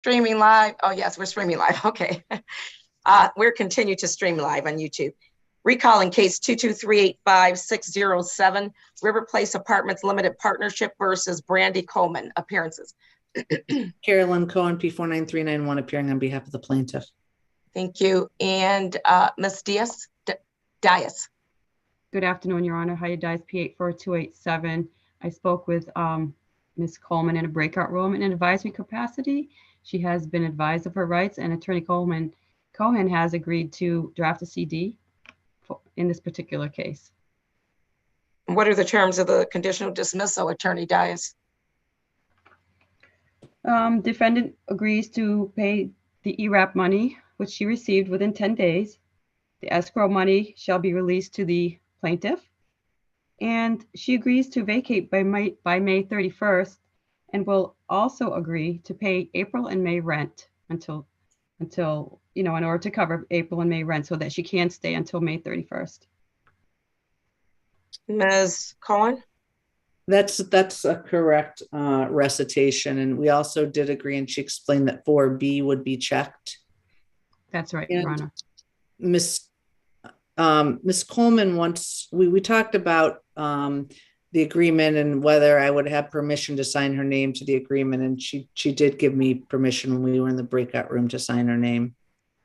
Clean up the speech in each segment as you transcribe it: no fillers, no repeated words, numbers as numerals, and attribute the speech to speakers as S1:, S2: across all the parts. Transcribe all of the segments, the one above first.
S1: Streaming live. Oh, yes, we're streaming live. Okay. We're continuing to stream live on YouTube. Recalling case 22385-607, River Place Apartments Limited Partnership versus Brandy Coleman. Appearances.
S2: Carolyn Cohen, P49391, appearing on behalf of the plaintiff.
S1: Thank you. And Ms. Diaz.
S3: Good afternoon, Your Honor. Heidi Diaz, P84287. I spoke with Ms. Coleman in a breakout room in an advisory capacity. She has been advised of her rights, and Attorney Cohen has agreed to draft a CD in this particular case.
S1: What are the terms of the conditional dismissal, Attorney Diaz?
S3: Defendant agrees to pay the ERAP money, which she received within 10 days. The escrow money shall be released to the plaintiff. And she agrees to vacate by May 31st, and will also agree to pay April and May rent until in order to cover April and May rent, so that she can stay until May 31st.
S1: Ms. Cohen?
S2: That's a correct recitation. And we also did agree, and she explained that 4B would be checked.
S3: That's right,
S2: And
S3: Your Honor.
S2: Ms. Coleman, once we talked about the agreement and whether I would have permission to sign her name to the agreement. And she did give me permission when we were in the breakout room to sign her name.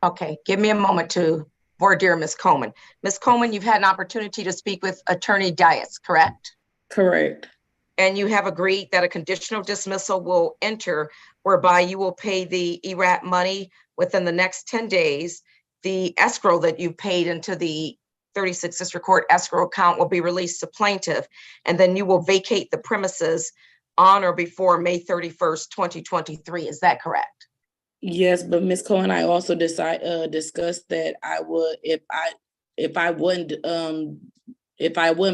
S1: Okay, give me a moment to voir dire Ms. Coleman. Ms. Coleman, you've had an opportunity to speak with Attorney Diaz, correct?
S4: Correct.
S1: And you have agreed that a conditional dismissal will enter, whereby you will pay the ERAP money within the next 10 days. The escrow that you paid into the 36th District Court escrow account will be released to plaintiff, and then you will vacate the premises on or before May 31st, 2023. Is that correct?
S4: Yes, but Ms. Cohen, I also discussed that I would, if I wouldn't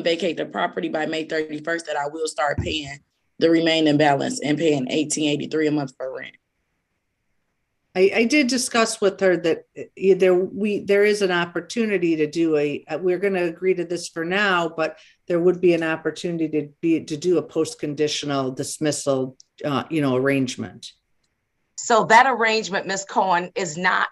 S4: vacate the property by May 31st, that I will start paying the remaining balance and paying $18.83 a month for rent.
S2: I did discuss with her that there is an opportunity to do we're going to agree to this for now, but there would be an opportunity to do a post-conditional dismissal, arrangement.
S1: So that arrangement, Ms. Cohen, is not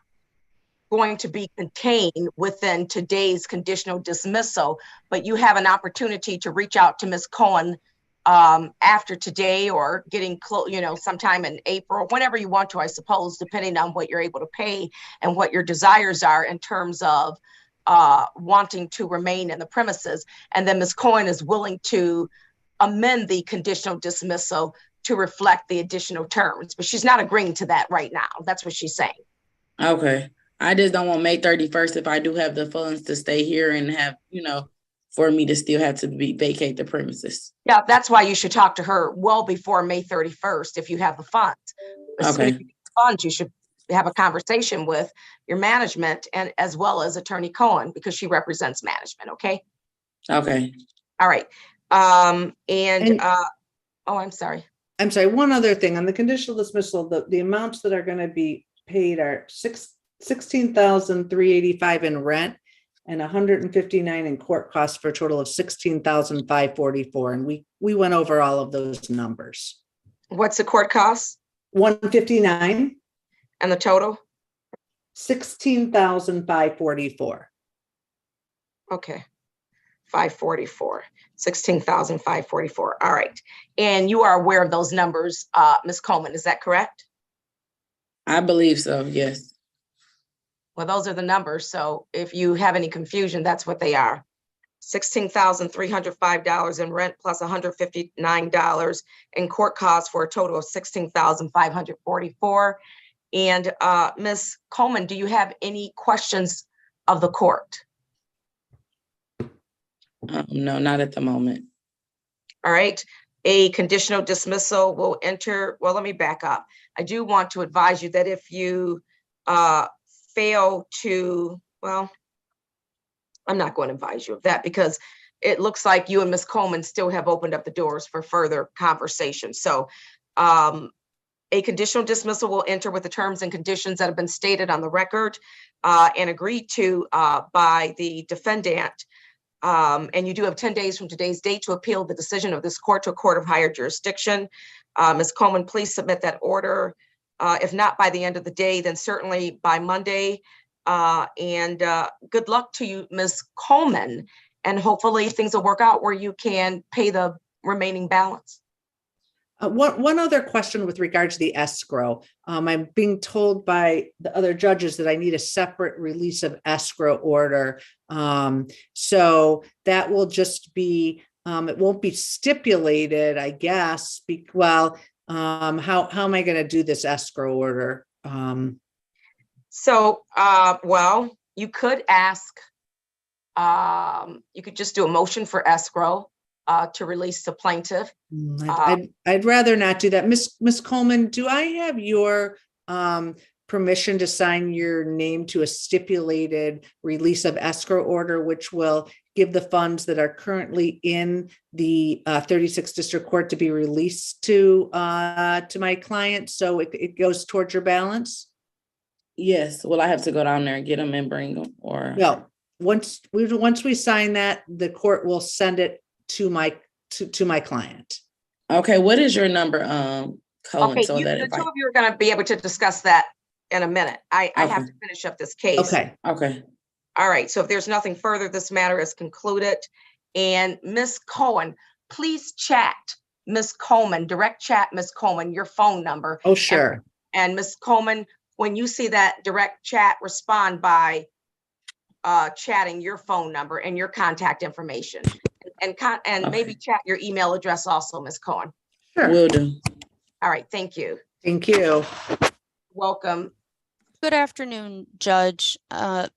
S1: going to be contained within today's conditional dismissal, but you have an opportunity to reach out to Ms. Cohen after today, or getting close, sometime in April, whenever you want to, I suppose, depending on what you're able to pay and what your desires are in terms of wanting to remain in the premises. And then Ms. Cohen is willing to amend the conditional dismissal to reflect the additional terms, but she's not agreeing to that right now. That's what she's saying.
S4: Okay. I just don't want May 31st, if I do have the funds, to stay here and have, for me to still have to vacate the premises.
S1: Yeah, that's why you should talk to her well before May 31st if you have the funds. As soon as you get the funds, you should have a conversation with your management, and as well as Attorney Cohen, because she represents management. Okay.
S4: Okay.
S1: All right. I'm sorry.
S2: I'm sorry. One other thing on the conditional dismissal, the amounts that are going to be paid are $16,385 in rent and $159 in court costs, for a total of $16,544. And we went over all of those numbers.
S1: What's the court cost?
S2: $159.
S1: And the total?
S2: $16,544.
S1: Okay. 544, 16,544. All right. And you are aware of those numbers, Ms. Coleman, is that correct?
S4: I believe so, yes.
S1: Well, those are the numbers. So if you have any confusion, that's what they are. $16,305 in rent plus $159 in court costs, for a total of $16,544. And Ms. Coleman, do you have any questions of the court?
S4: No, not at the moment.
S1: All right. A conditional dismissal will enter. Well, let me back up. I do want to advise you that if you fail to, well, I'm not going to advise you of that, because it looks like you and Ms. Coleman still have opened up the doors for further conversation. So a conditional dismissal will enter with the terms and conditions that have been stated on the record and agreed to by the defendant. And you do have 10 days from today's date to appeal the decision of this court to a court of higher jurisdiction. Ms. Coleman, please submit that order If not by the end of the day, then certainly by Monday. And good luck to you, Ms. Coleman. And hopefully things will work out where you can pay the remaining balance.
S2: One other question with regard to the escrow. I'm being told by the other judges that I need a separate release of escrow order. So that will just be, it won't be stipulated, I guess. How am I going to do this escrow order?
S1: Well, you could ask, you could just do a motion for escrow to release the plaintiff.
S2: I'd rather not do that. Miss Coleman, do I have your permission to sign your name to a stipulated release of escrow order, which will give the funds that are currently in the 36th District Court to be released to my client, so it goes towards your balance?
S4: Yes. Will I have to go down there and get them and bring them, or
S2: No. Once we sign that, the court will send it to my client.
S4: Okay, what is your number, Cohen?
S1: Okay,
S4: So that
S1: the
S4: if
S1: two of you are going to be able to discuss that in a minute. I have
S4: Okay.
S1: to finish up this case.
S2: Okay.
S1: All right, so if there's nothing further, this matter is concluded. And Ms. Cohen, please chat Ms. Coleman, direct chat Ms. Coleman, your phone number.
S2: Oh, sure.
S1: And Ms. Coleman, when you see that direct chat, respond by chatting your phone number and your contact information. And maybe chat your email address also, Ms. Cohen.
S2: Sure.
S4: will do.
S1: All right, thank you.
S2: Thank you.
S1: Welcome.
S5: Good afternoon, Judge. Nice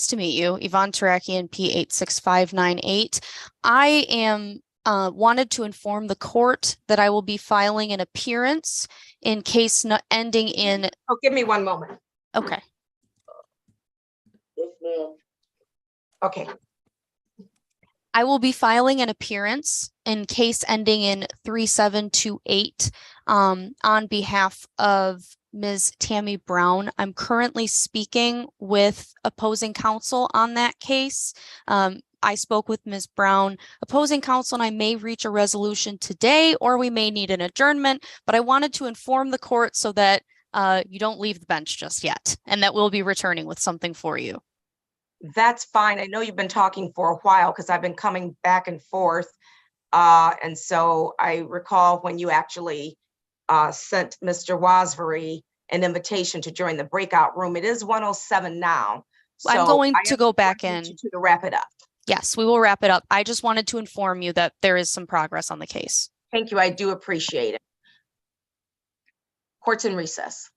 S5: to meet you, Yvonne Tarakian, P86598. I am wanted to inform the court that I will be filing an appearance in case ending in.
S1: Oh, give me one moment.
S5: Okay.
S4: Yes, ma'am.
S1: Okay.
S5: I will be filing an appearance in case ending in 3728 on behalf of Ms. Tammy Brown. I'm currently speaking with opposing counsel on that case. I spoke with Ms. Brown. Opposing counsel and I may reach a resolution today, or we may need an adjournment, but I wanted to inform the court so that you don't leave the bench just yet, and that we'll be returning with something for you.
S1: That's fine. I know you've been talking for a while because I've been coming back and forth. And so I recall when you actually sent Mr. Wasbury an invitation to join the breakout room. It is 1:07 now. So
S5: I'm going to go back in.
S1: To wrap it up.
S5: Yes, we will wrap it up. I just wanted to inform you that there is some progress on the case.
S1: Thank you. I do appreciate it. Court's in recess.